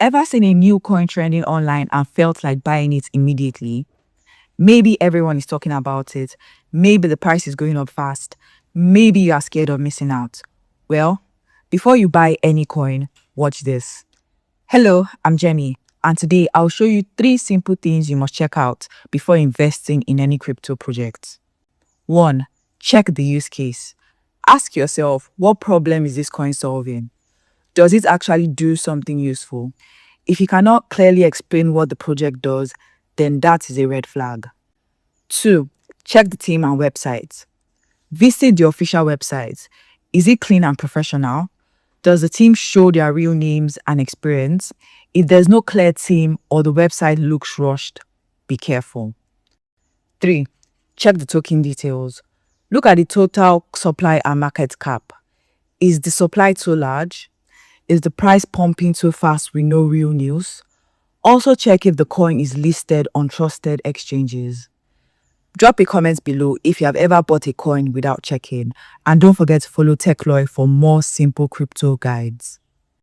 Ever seen a new coin trending online and felt like buying it immediately? Maybe everyone is talking about it. Maybe the price is going up fast. Maybe you are scared of missing out. Well, before you buy any coin, watch this. Hello, I'm Jenny, and today I'll show you 3 simple things you must check out before investing in any crypto project. 1. Check the use case. Ask yourself, what problem is this coin solving? Does it actually do something useful? If you cannot clearly explain what the project does, then that is a red flag. 2. Check the team and website. Visit the official website. Is it clean and professional? Does the team show their real names and experience? If there's no clear team or the website looks rushed, be careful. 3. Check the token details. Look at the total supply and market cap. Is the supply too large? Is the price pumping too fast with no real news? Also check if the coin is listed on trusted exchanges. Drop a comment below if you have ever bought a coin without checking, and don't forget to follow TechLoy for more simple crypto guides.